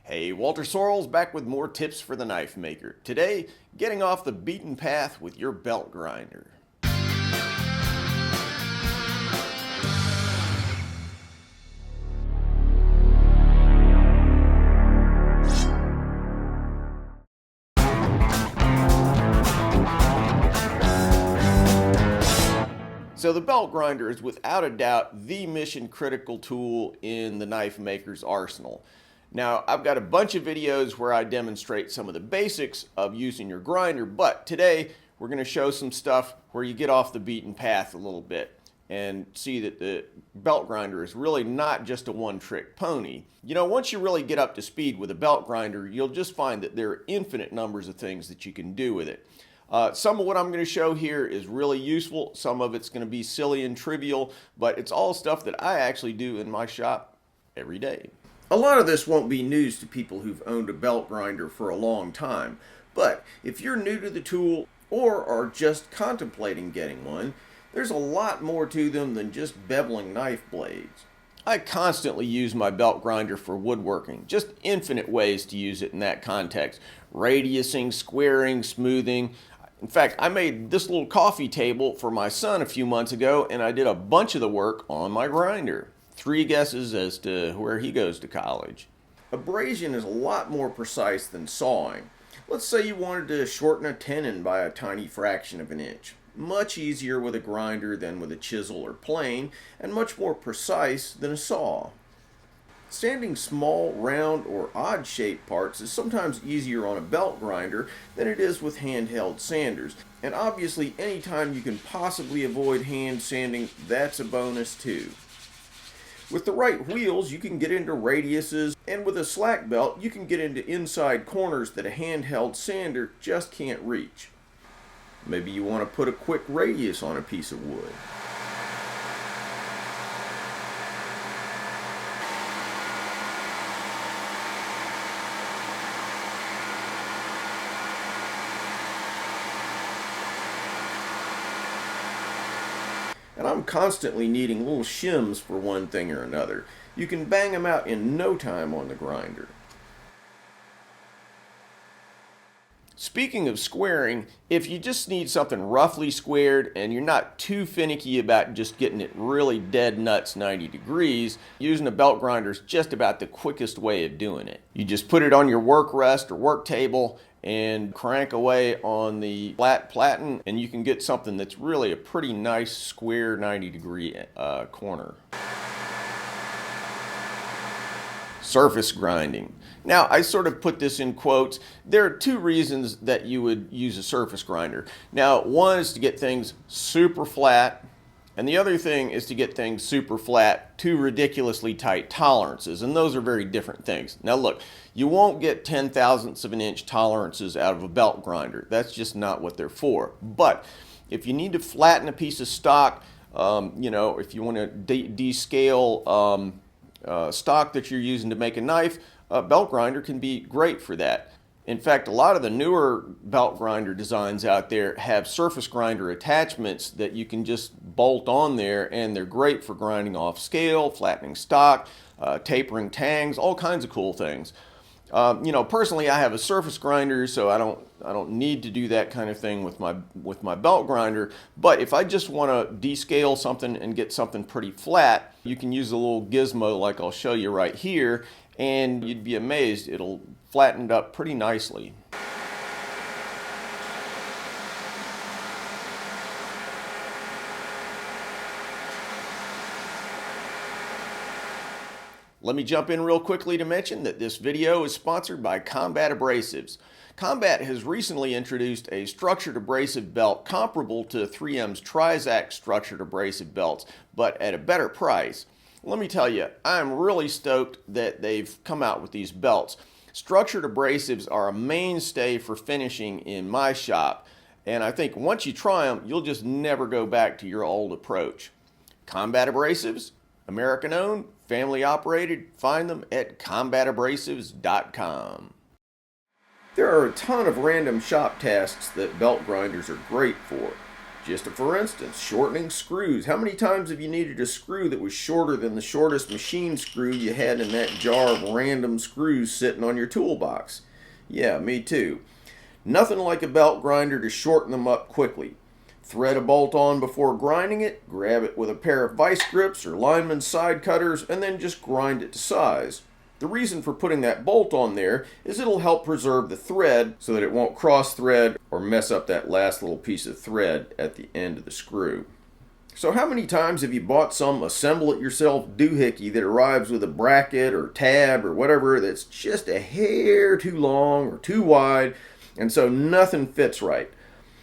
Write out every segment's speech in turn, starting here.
Hey, Walter Sorrells back with more tips for the knife maker. Today, getting off the beaten path with your belt grinder. So the belt grinder is without a doubt the mission critical tool in the knife maker's arsenal. Now, I've got a bunch of videos where I demonstrate some of the basics of using your grinder, but today we're going to show some stuff where you get off the beaten path a little bit and see that the belt grinder is really not just a one-trick pony. You know, once you really get up to speed with a belt grinder, you'll just find that there are infinite numbers of things that you can do with it. Some of what I'm going to show here is really useful. Some of it's going to be silly and trivial, but it's all stuff that I actually do in my shop every day. A lot of this won't be news to people who've owned a belt grinder for a long time, but if you're new to the tool or are just contemplating getting one, there's a lot more to them than just beveling knife blades. I constantly use my belt grinder for woodworking, just infinite ways to use it in that context. Radiusing, squaring, smoothing. In fact, I made this little coffee table for my son a few months ago, and I did a bunch of the work on my grinder. 3 guesses as to where he goes to college. Abrasion is a lot more precise than sawing. Let's say you wanted to shorten a tenon by a tiny fraction of an inch. Much easier with a grinder than with a chisel or plane, and much more precise than a saw. Sanding small, round, or odd-shaped parts is sometimes easier on a belt grinder than it is with handheld sanders. And obviously, anytime you can possibly avoid hand sanding, that's a bonus too. With the right wheels, you can get into radiuses, and with a slack belt, you can get into inside corners that a handheld sander just can't reach. Maybe you want to put a quick radius on a piece of wood. And I'm constantly needing little shims for one thing or another. You can bang them out in no time on the grinder. Speaking of squaring, if you just need something roughly squared and you're not too finicky about just getting it really dead nuts 90 degrees, using a belt grinder is just about the quickest way of doing it. You just put it on your work rest or work table and crank away on the flat platen, and you can get something that's really a pretty nice square 90-degree corner. Surface grinding. Now, I sort of put this in quotes. There are 2 reasons that you would use a surface grinder. Now, one is to get things super flat, and the other thing is to get things super flat to ridiculously tight tolerances, and those are very different things. Now look, you won't get 10/1000ths of an inch tolerances out of a belt grinder. That's just not what they're for. But if you need to flatten a piece of stock, if you want to descale stock that you're using to make a knife, a belt grinder can be great for that. In fact, a lot of the newer belt grinder designs out there have surface grinder attachments that you can just bolt on there, and they're great for grinding off scale, flattening stock, tapering tangs, all kinds of cool things. Personally, I have a surface grinder, so I don't need to do that kind of thing with my belt grinder. But if I just want to descale something and get something pretty flat, you can use a little gizmo like I'll show you right here, and you'd be amazed. It'll flatten it up pretty nicely. Let me jump in real quickly to mention that this video is sponsored by Combat Abrasives. Combat has recently introduced a structured abrasive belt comparable to 3M's Trizact structured abrasive belts, but at a better price. Let me tell you, I'm really stoked that they've come out with these belts. Structured abrasives are a mainstay for finishing in my shop, and I think once you try them, you'll just never go back to your old approach. Combat Abrasives, American owned, family operated. Find them at combatabrasives.com. There are a ton of random shop tasks that belt grinders are great for. Just for instance, shortening screws. How many times have you needed a screw that was shorter than the shortest machine screw you had in that jar of random screws sitting on your toolbox? Yeah, me too. Nothing like a belt grinder to shorten them up quickly. Thread a bolt on before grinding it, grab it with a pair of vice grips or lineman's side cutters, and then just grind it to size. The reason for putting that bolt on there is it'll help preserve the thread so that it won't cross thread or mess up that last little piece of thread at the end of the screw. So how many times have you bought some assemble-it-yourself doohickey that arrives with a bracket or tab or whatever that's just a hair too long or too wide, and so nothing fits right?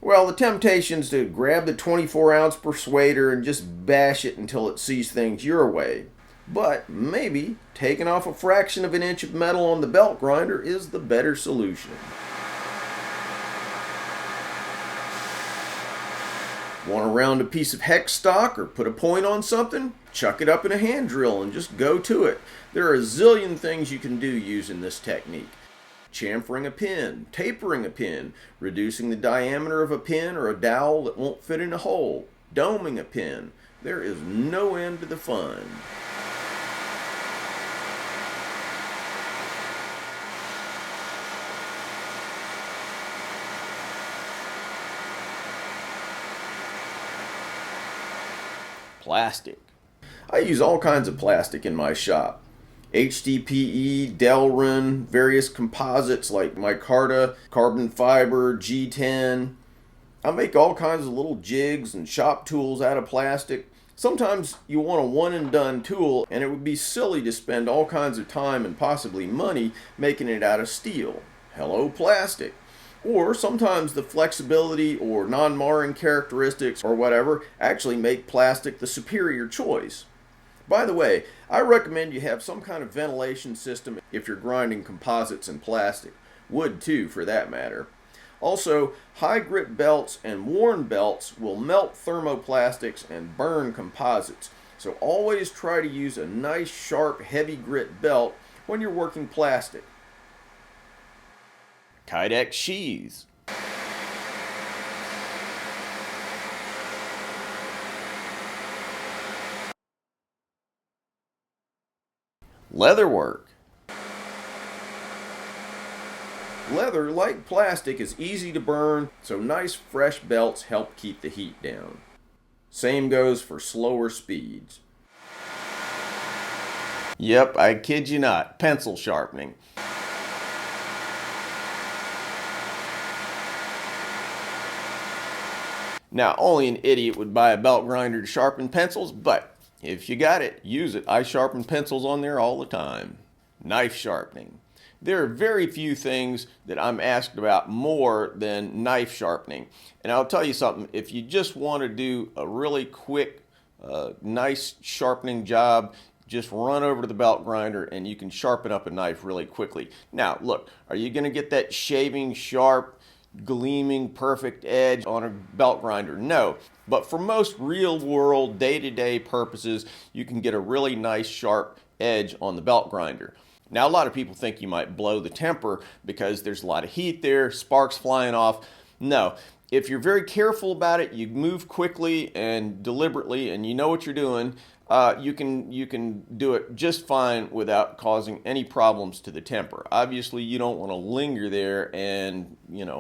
Well, the temptation's to grab the 24-ounce persuader and just bash it until it sees things your way. But maybe taking off a fraction of an inch of metal on the belt grinder is the better solution. Want to round a piece of hex stock or put a point on something? Chuck it up in a hand drill and just go to it. There are a zillion things you can do using this technique. Chamfering a pin, tapering a pin, reducing the diameter of a pin or a dowel that won't fit in a hole, doming a pin. There is no end to the fun. Plastic. I use all kinds of plastic in my shop. HDPE, Delrin, various composites like micarta, carbon fiber, G10. I make all kinds of little jigs and shop tools out of plastic. Sometimes you want a one and done tool, and it would be silly to spend all kinds of time and possibly money making it out of steel. Hello, plastic. Or sometimes the flexibility or non-marring characteristics or whatever actually make plastic the superior choice. By the way, I recommend you have some kind of ventilation system if you're grinding composites and plastic. Wood too, for that matter. Also, high grit belts and worn belts will melt thermoplastics and burn composites. So always try to use a nice, sharp, heavy grit belt when you're working plastic. Kydex sheaths. Leatherwork. Leather, like plastic, is easy to burn, so nice fresh belts help keep the heat down. Same goes for slower speeds. Yep, I kid you not, pencil sharpening. Now, only an idiot would buy a belt grinder to sharpen pencils, but if you got it, use it. I sharpen pencils on there all the time. Knife sharpening. There are very few things that I'm asked about more than knife sharpening. And I'll tell you something, if you just want to do a really quick, nice sharpening job, just run over to the belt grinder and you can sharpen up a knife really quickly. Now, look, are you going to get that shaving, sharp, gleaming, perfect edge on a belt grinder? No. But for most real-world, day-to-day purposes, you can get a really nice, sharp edge on the belt grinder. Now, a lot of people think you might blow the temper because there's a lot of heat there, sparks flying off. No. If you're very careful about it, you move quickly and deliberately, and you know what you're doing, you can do it just fine without causing any problems to the temper. Obviously, you don't want to linger there and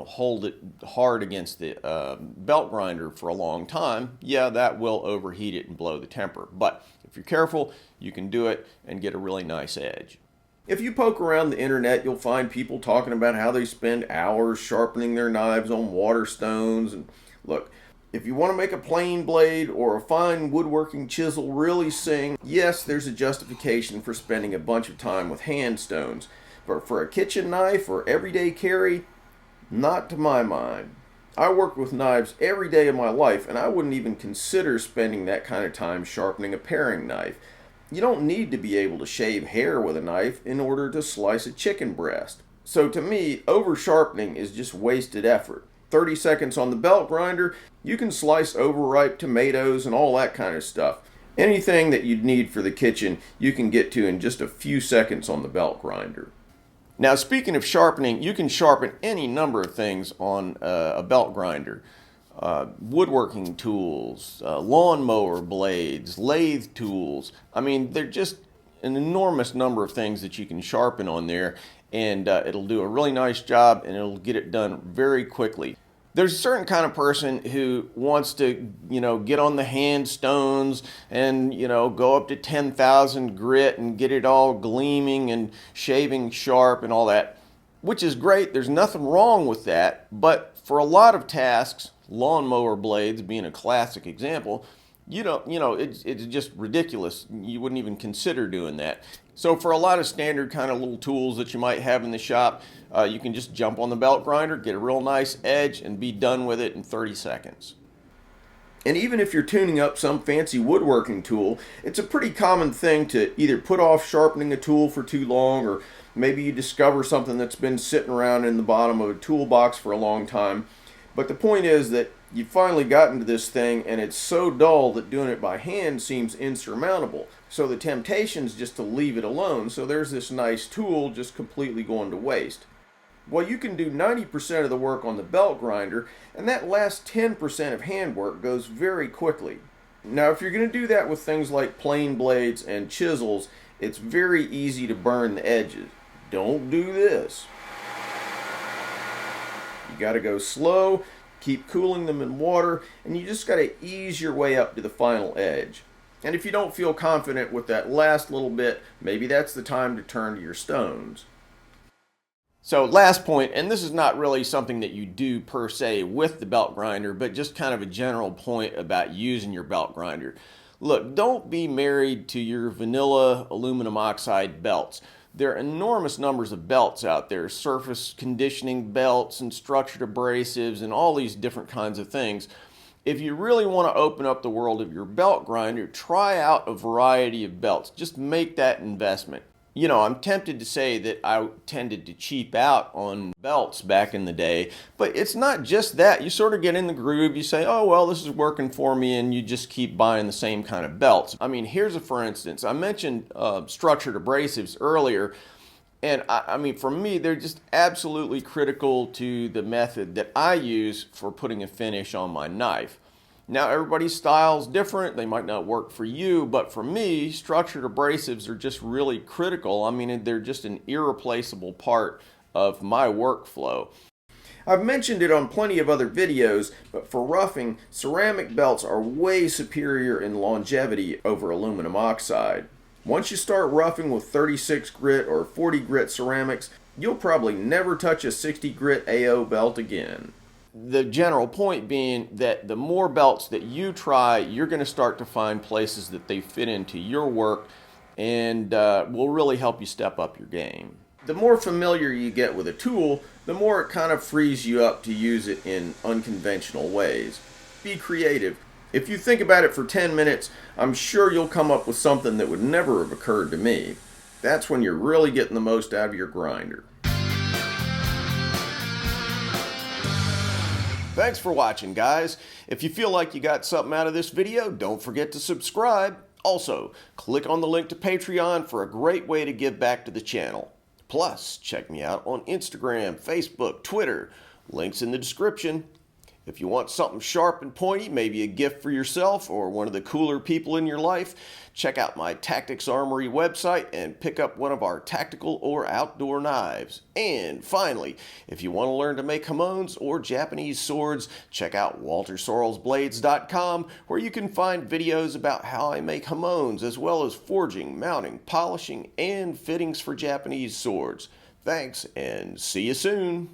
hold it hard against the belt grinder for a long time. Yeah, that will overheat it and blow the temper. But if you're careful, you can do it and get a really nice edge. If you poke around the internet, you'll find people talking about how they spend hours sharpening their knives on water stones. And look, if you want to make a plain blade or a fine woodworking chisel really sing, yes, there's a justification for spending a bunch of time with hand stones. But for a kitchen knife or everyday carry, not to my mind. I work with knives every day of my life, and I wouldn't even consider spending that kind of time sharpening a paring knife. You don't need to be able to shave hair with a knife in order to slice a chicken breast. So to me, over sharpening is just wasted effort. 30 seconds on the belt grinder, you can slice overripe tomatoes and all that kind of stuff. Anything that you'd need for the kitchen, you can get to in just a few seconds on the belt grinder. Now, speaking of sharpening, you can sharpen any number of things on a belt grinder. woodworking tools, lawnmower blades, lathe tools. I mean, they're just an enormous number of things that you can sharpen on there, and it'll do a really nice job, and it'll get it done very quickly. There's a certain kind of person who wants to, get on the hand stones and, go up to 10,000 grit and get it all gleaming and shaving sharp and all that, which is great. There's nothing wrong with that. But for a lot of tasks, lawnmower blades being a classic example, it's just ridiculous. You wouldn't even consider doing that. So for a lot of standard kind of little tools that you might have in the shop, you can just jump on the belt grinder, get a real nice edge, and be done with it in 30 seconds. And even if you're tuning up some fancy woodworking tool, it's a pretty common thing to either put off sharpening a tool for too long, or maybe you discover something that's been sitting around in the bottom of a toolbox for a long time. But the point is that you've finally gotten to this thing, and it's so dull that doing it by hand seems insurmountable. So the temptation is just to leave it alone. So there's this nice tool just completely going to waste. Well, you can do 90% of the work on the belt grinder, and that last 10% of handwork goes very quickly. Now, if you're going to do that with things like plane blades and chisels, it's very easy to burn the edges. Don't do this. You got to go slow, keep cooling them in water, and you just got to ease your way up to the final edge. And if you don't feel confident with that last little bit, maybe that's the time to turn to your stones. So last point, and this is not really something that you do per se with the belt grinder, but just kind of a general point about using your belt grinder. Look, don't be married to your vanilla aluminum oxide belts. There are enormous numbers of belts out there, surface conditioning belts and structured abrasives and all these different kinds of things. If you really want to open up the world of your belt grinder, try out a variety of belts. Just make that investment. I'm tempted to say that I tended to cheap out on belts back in the day, but it's not just that. You sort of get in the groove, you say, oh, well, this is working for me, and you just keep buying the same kind of belts. I mean, here's a for instance. I mentioned structured abrasives earlier, and I mean, for me, they're just absolutely critical to the method that I use for putting a finish on my knife. Now, everybody's style is different. They might not work for you, but for me, structured abrasives are just really critical. I mean, they're just an irreplaceable part of my workflow. I've mentioned it on plenty of other videos, but for roughing, ceramic belts are way superior in longevity over aluminum oxide. Once you start roughing with 36 grit or 40 grit ceramics, you'll probably never touch a 60 grit AO belt again. The general point being that the more belts that you try, you're going to start to find places that they fit into your work and will really help you step up your game. The more familiar you get with a tool, the more it kind of frees you up to use it in unconventional ways. Be creative. If you think about it for 10 minutes, I'm sure you'll come up with something that would never have occurred to me. That's when you're really getting the most out of your grinder. Thanks for watching, guys. If you feel like you got something out of this video, don't forget to subscribe. Also, click on the link to Patreon for a great way to give back to the channel. Plus, check me out on Instagram, Facebook, Twitter. Links in the description. If you want something sharp and pointy, maybe a gift for yourself or one of the cooler people in your life, check out my Tactics Armory website and pick up one of our tactical or outdoor knives. And finally, if you want to learn to make hamones or Japanese swords, check out WalterSorrellsBlades.com, where you can find videos about how I make hamones, as well as forging, mounting, polishing, and fittings for Japanese swords. Thanks, and see you soon.